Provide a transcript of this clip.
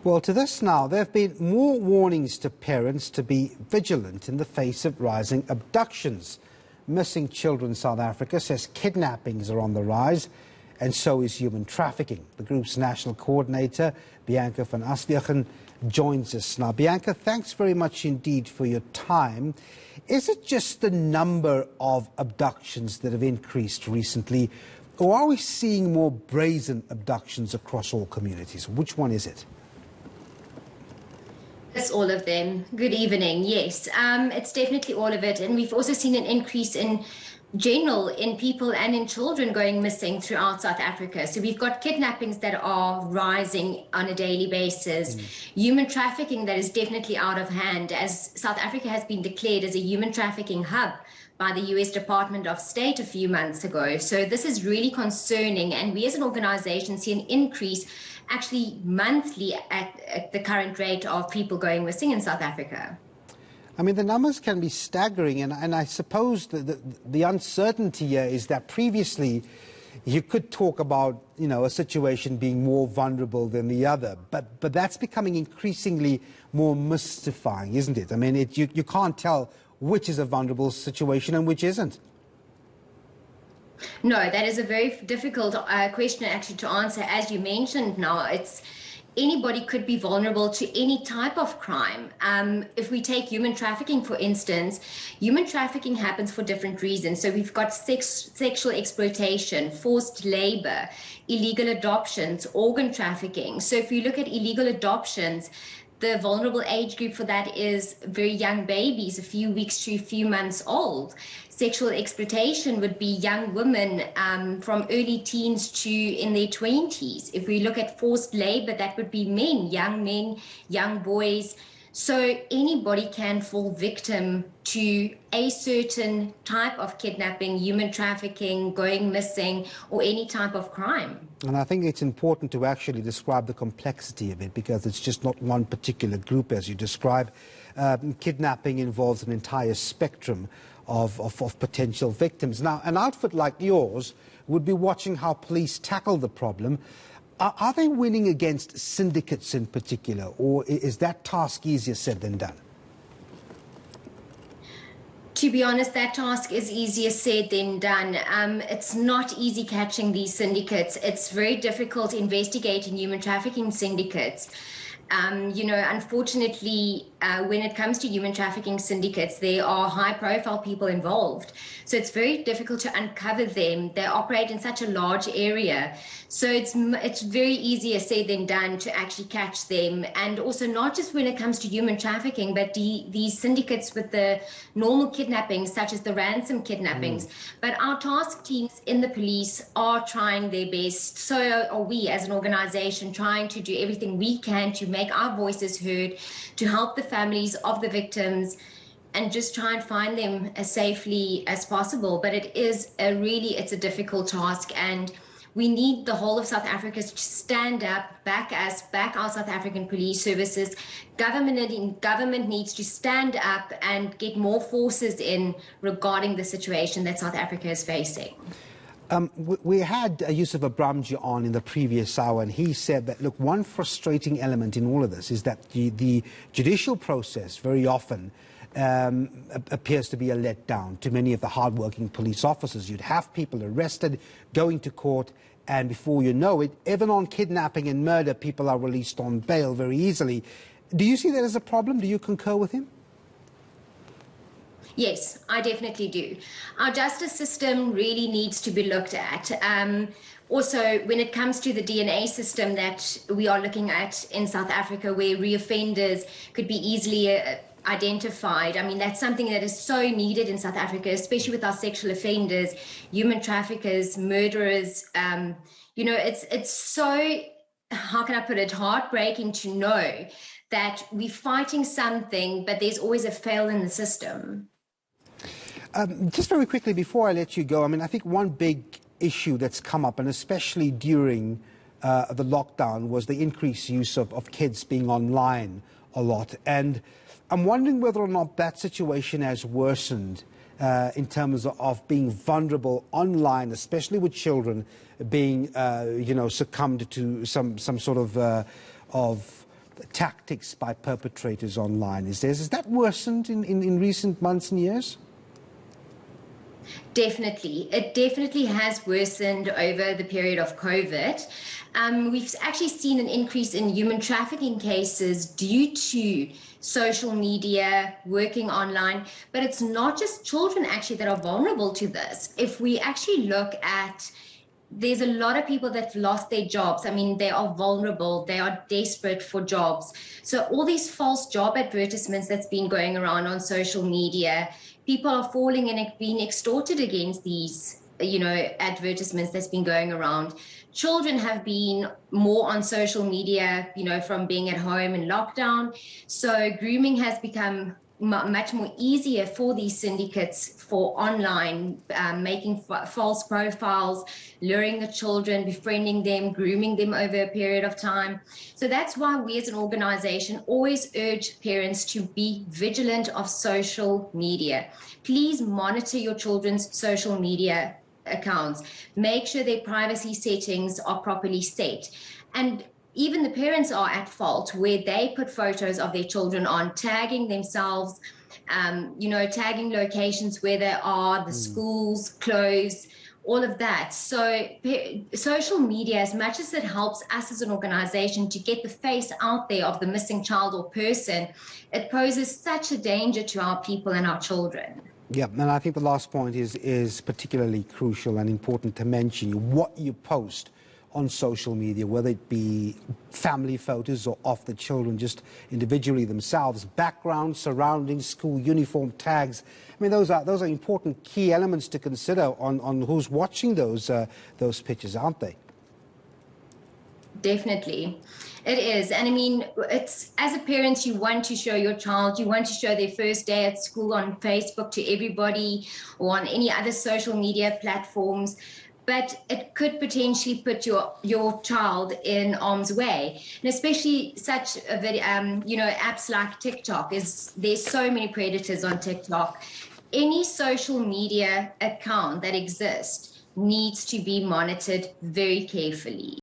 Well, to this now, there have been more warnings to parents to be vigilant in the face of rising abductions. Missing children in South Africa says kidnappings are on the rise, and so is human trafficking. The group's national coordinator, Bianca van Aswegen, joins us now. Bianca, thanks very much indeed for your time. Is it just the number of abductions that have increased recently, or are we seeing more brazen abductions across all communities? Which one is it? It's all of them. Good evening. Yes, it's definitely all of it. And we've also seen an increase in general in people and in children going missing throughout South Africa. So we've got kidnappings that are rising on a daily basis, human trafficking that is definitely out of hand, as South Africa has been declared as a human trafficking hub by the US Department of State a few months ago. So this is really concerning, and we as an organization see an increase actually monthly at the current rate of people going missing in South Africa. I mean, the numbers can be staggering, and I suppose the uncertainty here is that previously you could talk about, a situation being more vulnerable than the other, but that's becoming increasingly more mystifying, isn't it? I mean, you can't tell which is a vulnerable situation and which isn't. No, that is a very difficult question actually to answer. As you mentioned now, anybody could be vulnerable to any type of crime. If we take human trafficking, for instance, human trafficking happens for different reasons. So we've got sexual exploitation, forced labor, illegal adoptions, organ trafficking. So if you look at illegal adoptions, the vulnerable age group for that is very young babies, a few weeks to a few months old. Sexual exploitation would be young women from early teens to in their 20s. If we look at forced labor, that would be men, young boys. So anybody can fall victim to a certain type of kidnapping, human trafficking, going missing, or any type of crime. And I think it's important to actually describe the complexity of it, because it's just not one particular group, as you describe. Kidnapping involves an entire spectrum of potential victims. Now, an outfit like yours would be watching how police tackle the problem. Are they winning against syndicates in particular, or is that task easier said than done? To be honest, that task is easier said than done. It's not easy catching these syndicates. It's very difficult investigating human trafficking syndicates. Unfortunately, when it comes to human trafficking syndicates, there are high-profile people involved. So it's very difficult to uncover them. They operate in such a large area. So it's very easier said than done to actually catch them. And also not just when it comes to human trafficking, but these syndicates with the normal kidnappings, such as the ransom kidnappings. But our task teams in the police are trying their best. So are we as an organization trying to do everything we can to make our voices heard, to help the families of the victims, and just try and find them as safely as possible. But it's a difficult task, and we need the whole of South Africa to stand up, back us, back our South African police services. Government needs to stand up and get more forces in regarding the situation that South Africa is facing. We had Yusuf Abramji on in the previous hour, and he said that, look, one frustrating element in all of this is that the judicial process very often appears to be a letdown to many of the hardworking police officers. You'd have people arrested, going to court, and before you know it, even on kidnapping and murder, people are released on bail very easily. Do you see that as a problem? Do you concur with him? Yes, I definitely do. Our justice system really needs to be looked at. Also, when it comes to the DNA system that we are looking at in South Africa, where reoffenders could be easily identified, I mean, that's something that is so needed in South Africa, especially with our sexual offenders, human traffickers, murderers. It's so, how can I put it, heartbreaking to know that we're fighting something, but there's always a fail in the system. Just very quickly before I let you go, I mean, I think one big issue that's come up, and especially during the lockdown, was the increased use of kids being online a lot. And I'm wondering whether or not that situation has worsened in terms of being vulnerable online, especially with children being, succumbed to some sort of tactics by perpetrators online. Has that worsened in recent months and years? Definitely. It definitely has worsened over the period of COVID. We've actually seen an increase in human trafficking cases due to social media, working online, but it's not just children actually that are vulnerable to this. If we actually look at, there's a lot of people that lost their jobs. I mean, they are vulnerable. They are desperate for jobs. So all these false job advertisements that's been going around on social media, people are falling and being extorted against these, advertisements that's been going around. Children have been more on social media, from being at home in lockdown. So grooming has become much more easier for these syndicates for online, making false profiles, luring the children, befriending them, grooming them over a period of time. So that's why we as an organization always urge parents to be vigilant of social media. Please monitor your children's social media accounts. Make sure their privacy settings are properly set. And even the parents are at fault where they put photos of their children on, tagging themselves, tagging locations where they are, the schools, clothes, all of that. So social media, as much as it helps us as an organization to get the face out there of the missing child or person, it poses such a danger to our people and our children. Yeah, and I think the last point is particularly crucial and important to mention. What you post on social media, whether it be family photos or of the children just individually themselves, background, surroundings, school uniform, tags. I mean, those are important key elements to consider on who's watching those pictures, aren't they? Definitely. It is. And I mean, it's, as a parent, you want to show your child, you want to show their first day at school on Facebook to everybody or on any other social media platforms. But it could potentially put your child in harm's way, and especially such a video, apps like TikTok. There's so many predators on TikTok. Any social media account that exists needs to be monitored very carefully.